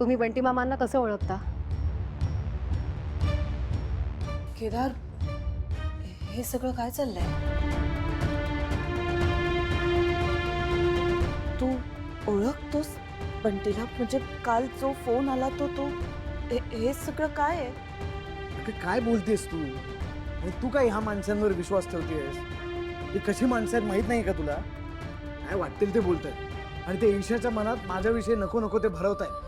तुम्ही बंटी मामांना कसं ओळखता? केदार, हे सगळं काय चाललंय? तू ओळखतोस बंटीला? म्हणजे काल जो फोन आला तो हे सगळं काय आहे? अगं काय बोलतेस तू? आणि तू काय ह्या माणसांवर विश्वास ठेवतेस? ही कशी माणसं आहेत माहित नाही का तुला? काय वाटतील ते बोलतायत आणि ते ईशाच्या मनात माझ्याविषयी नको नको ते भरवतायत.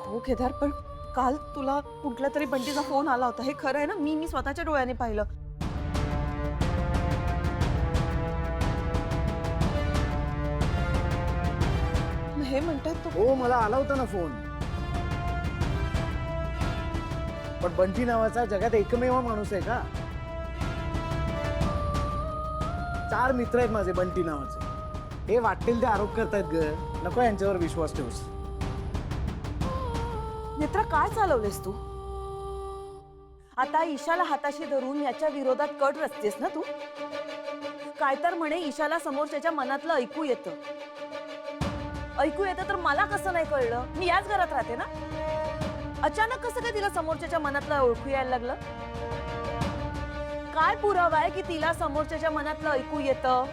हो केदार, पण काल तुला कुठला तरी बंटीचा फोन आला होता, हे खरं आहे ना? मी स्वतःच्या डोळ्याने पाहिलं. मग हे म्हणतात तू? हो, मला आला होता ना फोन. पण बंटी नावाचा जगात एकमेव माणूस आहे का? 4 मित्र आहेत माझे बंटी नावाचे. हे वाटतील ते आरोप करतायत ग. नको यांच्यावर विश्वास ठेवूस. नेत्रा, काय चालवलेस तू? आता ईशाला हाताशी धरून याच्या विरोधात कट रचतेस ना तू? काय तर म्हणे ईशाला समोरच्याच्या मनातलं ऐकू येतं तर मला कसं नाही कळलं? मी याच घरात राहते ना. अचानक कसं काय तिला समोरच्याच्या मनातलं ओळखू यायला लागलं? काय पुरावा आहे की तिला समोरच्याच्या मनातलं ऐकू येतं?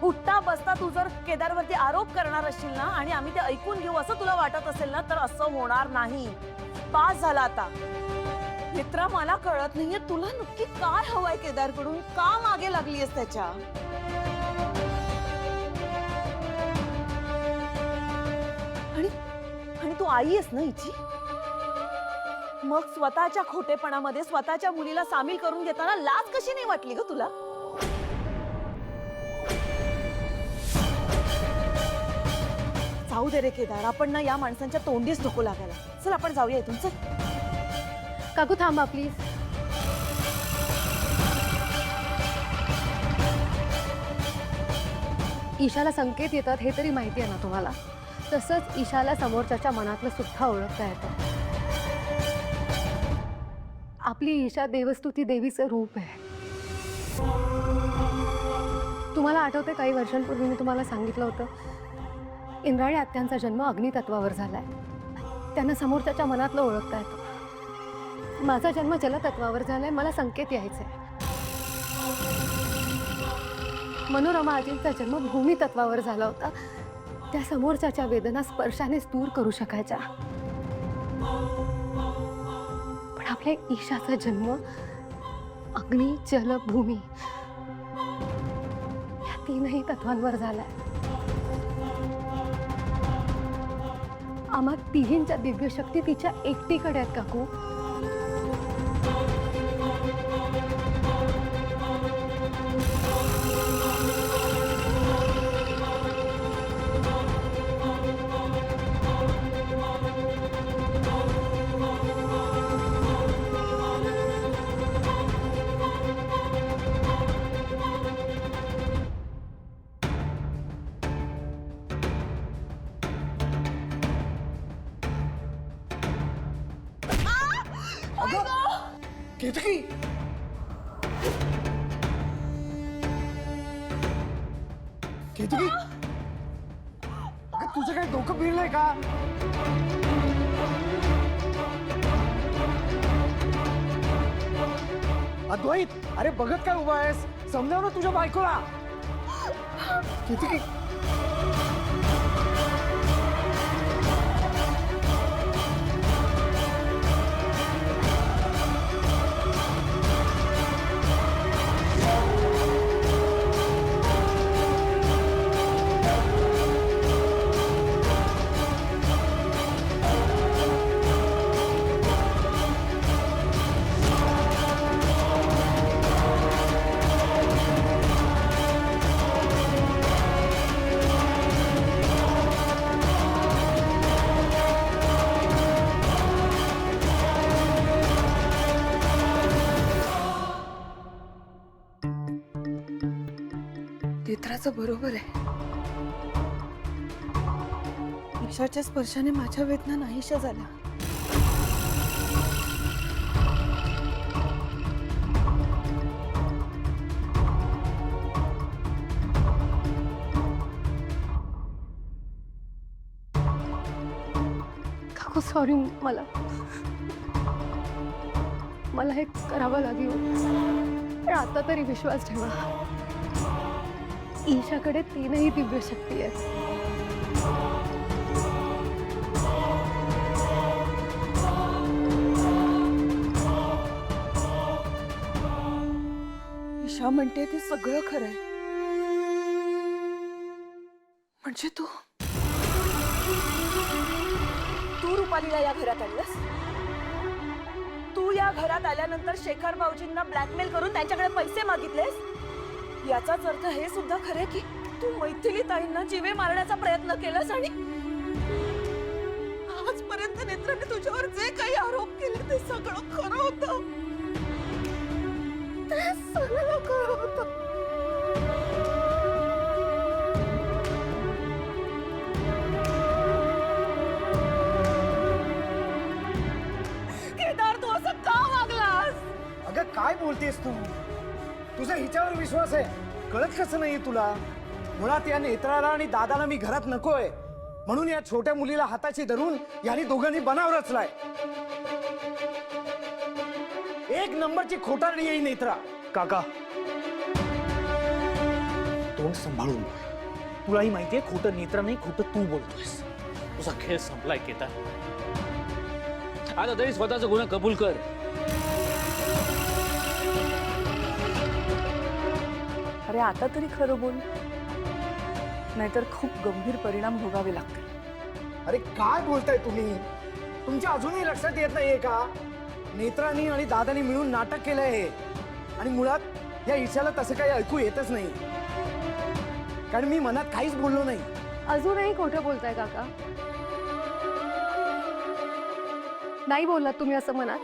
उठता बसता तू जर केदारवरती आरोप करणार असशील ना आणि आम्ही ते ऐकून घेऊ असं तुला वाटत असेल ना, तर असं होणार नाही. पास झाला आता. मित्रा, मला कळत नाहीये तुला नक्की काय हवंय केदारकडून? का मागे लागलीयस त्याच्या? आणि तू आई आहेस ना हिची? मग स्वतःच्या खोटेपणामध्ये स्वतःच्या मुलीला सामील करून घेताना लाज कशी नाही वाटली ग तुला? जाऊ दे रे केदार, आपण ना या माणसांच्या तोंडीच नको लागायला. चल आपण जाऊया इथून, चल. काकू थांबा प्लीज. ईशाला संकेत येतात हे तरी माहिती आहे ना तुम्हाला? तसंच ईशाला समोरच्याच्या मनातलं सुद्धा ओळखता येतं. आपली ईशा देवस्तुती देवीचं रूप आहे. तुम्हाला आठवते काही वर्षांपूर्वी मी तुम्हाला सांगितलं होतं, इंद्राणी आत्यांचा जन्म अग्नितत्वावर झालाय. त्यांना समोरच्याच्या मनातलं ओळखता येतं. माझा जन्म जलतत्वावर झालाय, मला संकेत यायचे. मनोरमा आजींचा जन्म भूमी तत्वावर झाला होता. त्या समोरच्याच्या वेदना स्पर्शानेच दूर करू शकायच्या. पण आपल्या ईशाचा जन्म अग्नी जल भूमी या 3ही तत्वांवर झालाय. आम्हा तिघींच्या दिव्य शक्ती तिच्या एकटीकडे आहेत काकू. केतकी, केतकी, अगं तुझं काय डोकं फिरलंय का? अद्वैत, अरे बघत काय उभा आहेस? समजाव ना तुझ्या बायकोला. केतकी, नेत्राचं बरोबर आहे. ईशाच्या स्पर्शाने माझ्या वेदना नाहीशा झाल्या. So sorry. मला हे करावं लागेल, पण आता तरी विश्वास ठेवा, ईशाकडे तीनही दिव्य शक्ती आहेत. ईशा म्हणते ते सगळं खरंय. म्हणजे तू रुपालीला या घरात आणलंस? तू या घरात आल्यानंतर शेखर भाऊजींना ब्लॅकमेल करून त्यांच्याकडे पैसे मागितलेस? याचाच अर्थ हे सुद्धा खरे की तू मैथिली ताईंना जीवे मारण्याचा प्रयत्न केलास आणि आजपर्यंत नेत्राने तुझ्यावर जे काही आरोप केले ते सगळं खरं होतं. ते सगळं खरं होतं. केदार, तू असं का वागलास? अगं काय बोलतेस तू? तुझा हिच्यावर विश्वास आहे, कळत कसं नाहीये तुला? मुळात या नेत्राला आणि दादाला मी घरात नकोय, म्हणून या छोट्या मुलीला हाताशी धरून यांनी दोघांनी बनाव रचलाय. एक नंबरची खोटारडी आहे ही नेत्रा. काका, तोंड सांभाळून बोल. तुलाही माहितीये खोटं नेत्रा नाही, खोटं तू बोलतोयस. तुझा खेळ संपलाय केदार. आता तरी स्वतःचा गुन्हा कबूल कर. अरे आता तरी खरं बोल, नाहीतर खूप गंभीर परिणाम भोगावे लागतील. अरे काय बोलताय तुम्ही? तुमच्या अजूनही लक्षात येत नाहीये का? नेत्रांनी आणि दादानी मिळून नाटक केलंय हे. आणि मुळात या ईशाला तसं काही ऐकू येतच नाही, कारण मी मनात काहीच बोललो नाही. अजूनही खोटं बोलताय काका? नाही बोललात तुम्ही असं मनात?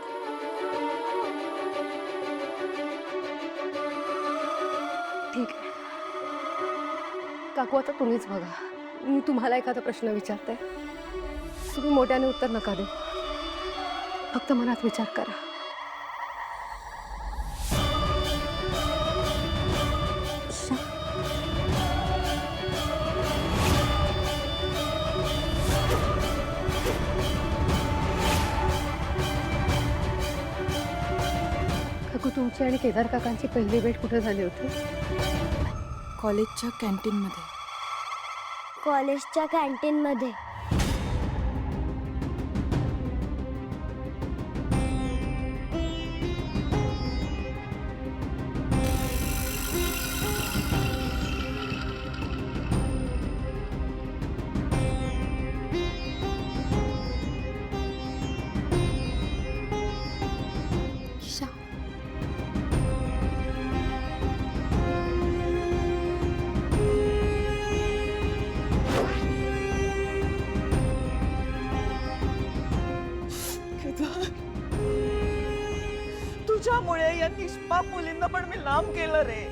ठीक आहे काकू, आता तुम्हीच बघा. मी तुम्हाला एखादा प्रश्न विचारते, तुम्ही मोठ्याने उत्तर नका देऊ, फक्त मनात विचार करा. ईशा, काकू, तुमची आणि केदार काकांची पहिली भेट कुठे झाली होती? कॉलेजच्या कॅन्टीन मध्ये. कॉलेजच्या कॅन्टीन मध्ये. ईशा, तुझ्यामुळे या निष्पाप मुलींना पण मी लांब केलं रे.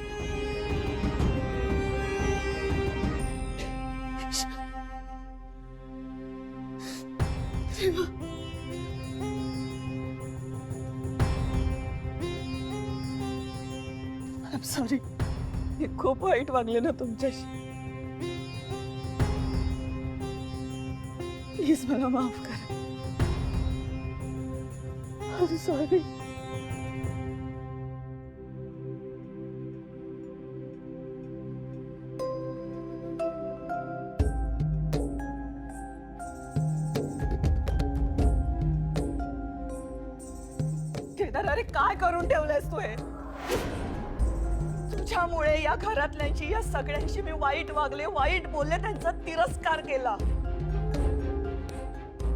सॉरी, मी खूप वाईट वागले ना तुमच्याशी. प्लीज मला माफ करा. सॉरी. केदार, अरे काय करून ठेवलंयस तू हे? तुझ्यामुळे या घरातल्यांची, या सगळ्यांशी मी वाईट वागले, वाईट बोलले, त्यांचा तिरस्कार केला.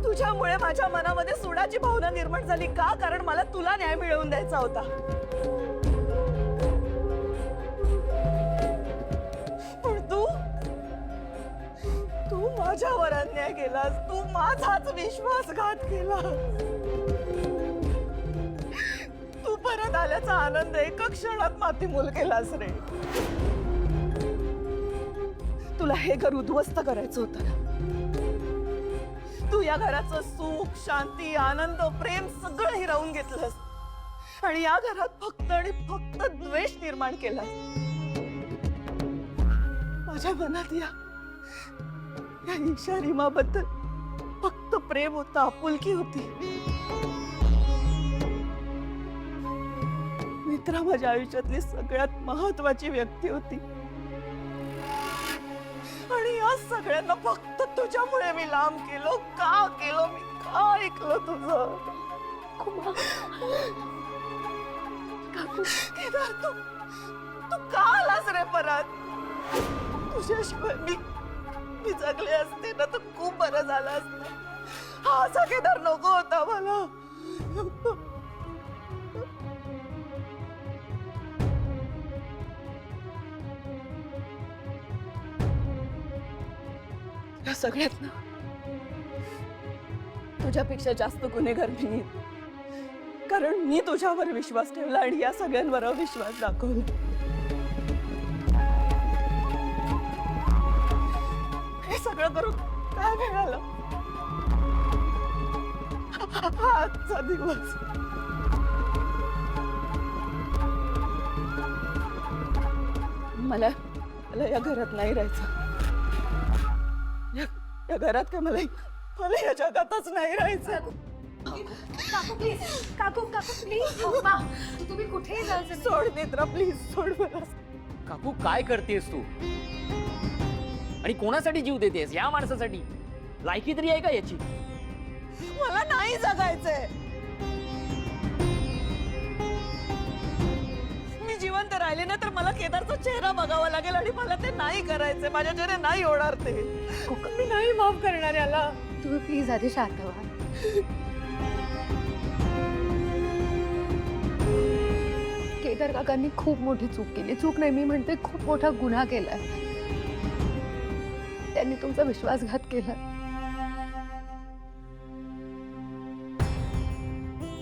तुझ्यामुळे माझ्या मनामध्ये सुडाची भावना निर्माण झाली. का? कारण मला तुला न्याय मिळवून द्यायचा होता. पण तू माझ्यावर अन्याय केलास. तू माझाच विश्वासघात केला. तू परत आल्याचा आनंद एका क्षणात मातीमोल केलास रे. तुला हे घर उद्ध्वस्त करायचं होतं ना. तू या घराचं सुख, शांती, आनंद, प्रेम सगळं हिरावून घेतलंस आणि या घरात फक्त आणि फक्त द्वेष निर्माण केला. माझ्या मनात या ईशा रीमाबद्दल फक्त प्रेम होतं, आपुलकी होती. मित्रा माझ्या आयुष्यातली सगळ्यात महत्वाची व्यक्ती होती आणि या सगळ्यांना फक्त तुझ्यामुळे मी लांब केलो. का केलो मी? का ऐकलं तुझं? केदार, तू का आलास रे परत? तुझ्याशिवाय मी जगले असते ना तर खूप बरं झालं असतं. हा असा केदार नको होता मला. या सगळ्यात ना तुझ्यापेक्षा जास्त गुन्हेगार मी, कारण मी तुझ्यावर विश्वास ठेवला आणि या सगळ्यांवर अविश्वास दाखवला. हे सगळं करून काय मिळालं? आजचा दिवस मला या घरात नाही राहायचं. या घरात काय मला या जगातच नाही राहायचं. काकू प्लीज, काकू काकू प्लीज, तुम्ही कुठेही जायचं. सोड नेत्रा, प्लीज सोड मला. काकू काय करतेस तू? आणि कोणासाठी जीव देतेस? या माणसासाठी? लायकी तरी आहे का याची? मला नाही जगायचंय. मी जिवंत राहिले ना तर मला केदारचा चेहरा बघावा लागेल आणि मला ते नाही करायचंय. माझ्या चेहरे नाही होणार ते. मी नाही माफ करणार याला. तुम्ही प्लीज आधी शांत व्हा. केदार काकांनी खूप मोठी चूक केली. चूक नाही, मी म्हणते खूप मोठा गुन्हा केलाय. त्यांनी तुमचा विश्वासघात केला.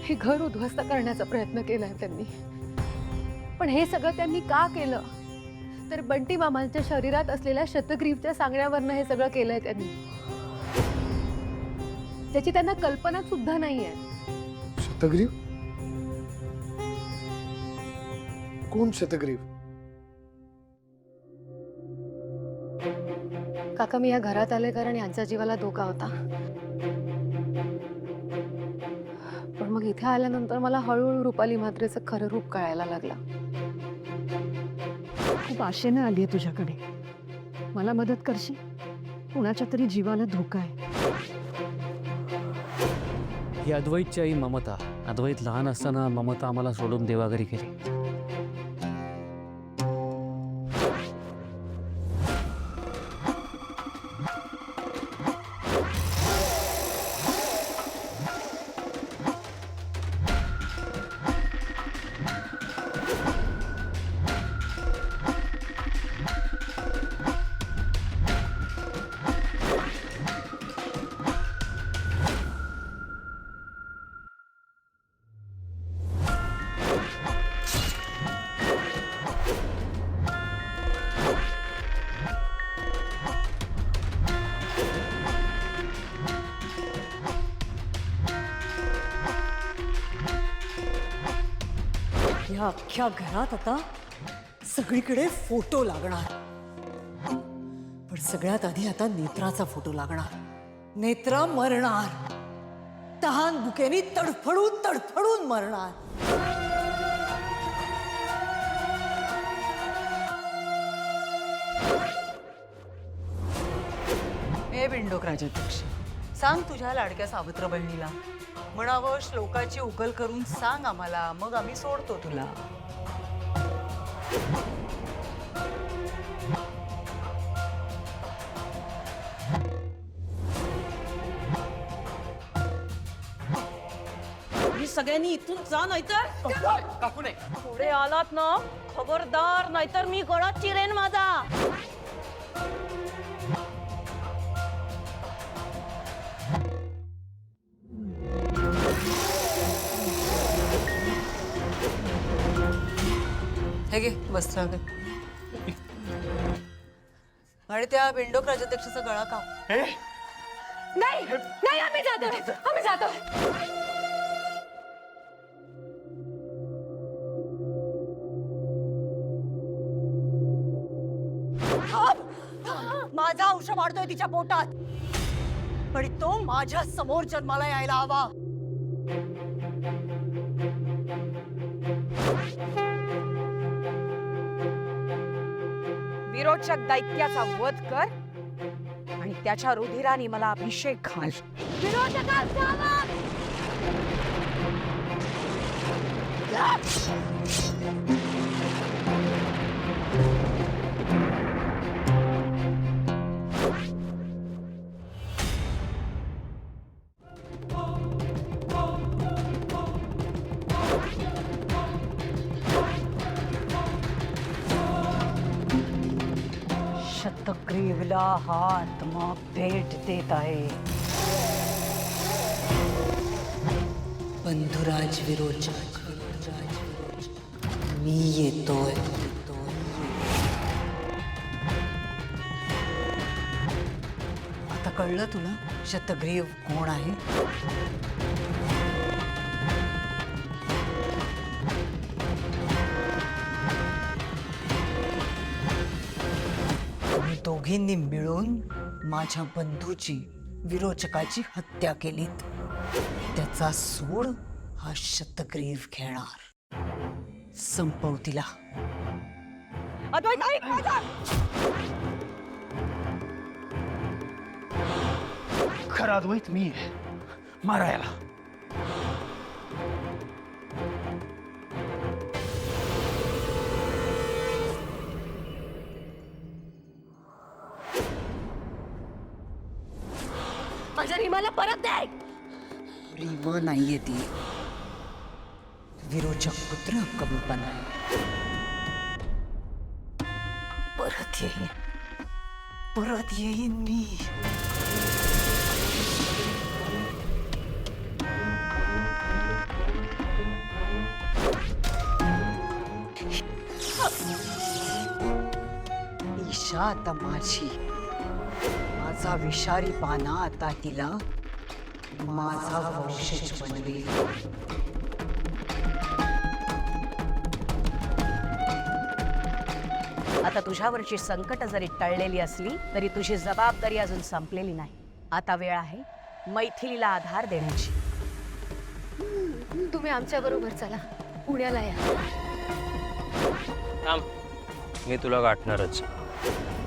हे घर उद्ध्वस्त करण्याचा प्रयत्न केलाय त्यांनी. पण हे सगळं त्यांनी का केलं? तर बंटी मामांच्या शरीरात असलेल्या शतग्रीवच्या सांगण्यावरनं हे सगळं केलंय त्यांनी. त्याची त्यांना कल्पना सुद्धा नाहीये. शतग्रीव? कोण शतग्रीव? काका, मी या घरात आले कारण यांच्या जीवाला धोका होता. पण मग इथे आल्यानंतर मला हळूहळू रुपाली म्हात्रेचं खरं रूप कळायला लागला. खूप आशेनं आली आहे तुझ्याकडे. मला मदत करशील? कुणाच्या तरी जीवाला धोका आहे. ही अद्वैतची आई ममता. अद्वैत लहान असताना ममता आम्हाला सोडून देवाघरी गेली. या अख्ख्या घरात आता सगळीकडे फोटो लागणार. पण सगळ्यात आधी आता नेत्राचा फोटो लागणार. नेत्रा मरणार. तहान भुकेनी तडफडून तडफडून मरणार. हे बिंडोक राजाध्यक्ष, सांग तुझ्या लाडक्या सावत्र बहिणीला. म्हणावं श्लोकाची उकल करून सांग आम्हाला, मग आम्ही सोडतो तुला. सगळ्यांनी इथून जा, नाहीतर काकू नाही. पुढे आलात ना खबरदार, नाहीतर मी गळा चिरेन माझा. हे घे वस्त्र. आणि त्या बिंडोक राजाध्यक्षाचा गळा काप. नाही नाही, आम्ही जातो, आम्ही जातो. माझा अंश वाढतोय तिच्या पोटात. आणि तो माझ्या समोर जन्माला यायला हवा. विरोचक दैत्याचा वध कर आणि त्याच्या रुधिराने मला अभिषेक घाल. शतग्रीवला हा आत्मा भेट देत आहे. बंधुराज विरोचक, मी येतोय. आता कळलं तुला शतग्रीव कोण आहे? तुम्ही दोघींनी मिळून माझ्या बंधूची विरोचकाची हत्या केलीत. त्याचा सूड हा शतग्रीव घेणार. संपव तिला. अद्वैत, ऐक माझं. खरा अद्वैत मी आहे. मारा याला. माझ्या रीमाला परत द्याय. रीमा नाहीये ती, विरोचक पुत्र कंपन. परत येईन मी. ईशा आता माझी. माझा विषारी पाना आता तिला माझा वंशज बनवेल. आता तुझ्यावरची संकट जरी टळलेली असली तरी तुझी जबाबदारी अजून संपलेली नाही. आता वेळ आहे मैथिलीला आधार देण्याची. तुम्ही आमच्या बरोबर चला, पुण्याला या. थांब, मी तुला गाठणारच,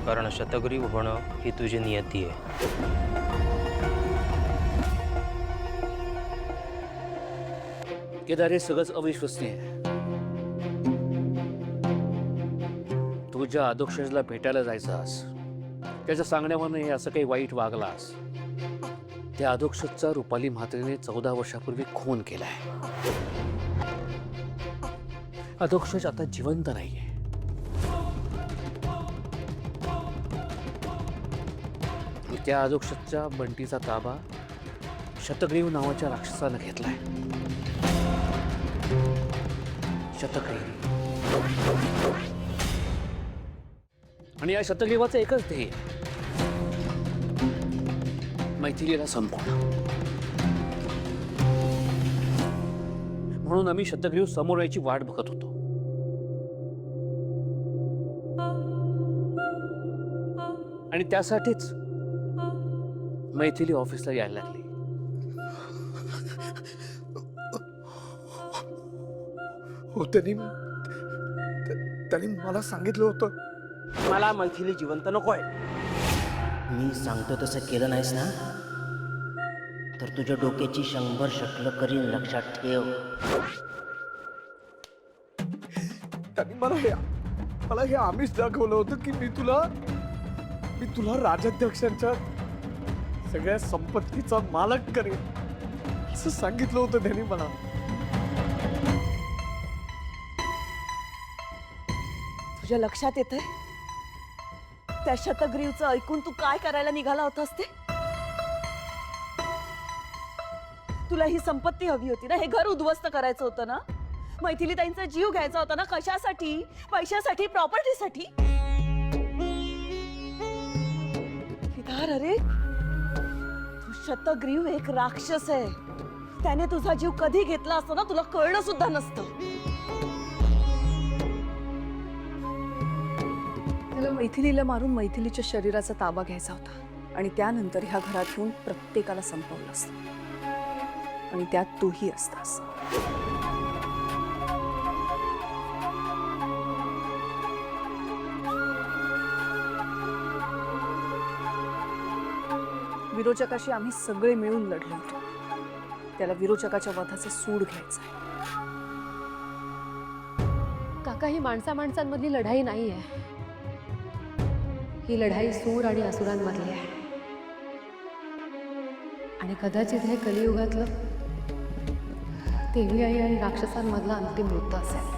कारण शतग्रीव होणं ही तुझी नियती आहे. केदार, हे सगळंच अविश्वसनीय आहे. तू ज्या अधोक्षजला भेटायला जायचास, त्याच्या सांगण्यावरून हे असं काही वाईट वागलास, त्या अधोक्षजचा रुपाली म्हात्रेने 14 वर्षापूर्वी खून केलाय. अधोक्षज आता जिवंत नाहीये. त्या अधोक्षजच्या बंटीचा ताबा शतग्रीव नावाच्या राक्षसानं घेतलाय. शतग्रीव. आणि या शतग्रीवाचं एकच ध्येय, मैथिलीला संपवणं. म्हणून आम्ही शतग्रीव समोर यायची वाट बघत होतो. आणि त्यासाठीच मैथिली ऑफिसला यायला लागली. हो, त्यांनी मला सांगितलं होतं. मला मैथिली जिवंत नकोय. मी सांगतो तसं केलं नाहीस ना, तर तुझ्या डोक्याची 100 शकलं करीन, लक्षात ठेव. त्यांनी मला हे आम्हीच दाखवलं होतं की मी तुला राजाध्यक्षांच्या सगळ्या संपत्तीचा मालक करेन, असं सांगितलं होतं त्यांनी मला. तुझ्या लक्षात येतंय त्या शतग्रीवचं ऐकून तू काय करायला निघाला होतास ते? तुला ही संपत्ती हवी होती ना, हे घर उद्ध्वस्त करायचं होतं ना, मैथिली ताईंचा जीव घ्यायचा होता ना. कशासाठी? पैशासाठी, प्रॉपर्टीसाठी. केदार, अरे तू शतग्रीव एक राक्षस आहे. त्याने तुझा जीव कधी घेतला असता ना, तुला कळलं सुद्धा नसतं. त्याला मैथिलीला मारून मैथिलीच्या शरीराचा ताबा घ्यायचा होता आणि त्यानंतर ह्या घरात येऊन प्रत्येकाला संपवलं असतं आणि त्यात तूही असतास. विरोचकाशी आम्ही सगळे मिळून लढलो होतो. त्याला विरोचकाच्या वधाचे सूड घ्यायचं आहे. काका, ही माणसांमधली लढाई नाही आहे. ही लढाई सूर आणि असुरांमधली आहे. आणि कदाचित हे कलियुगातलं देवी आई आणि राक्षसांमधला अंतिम युद्ध असेल.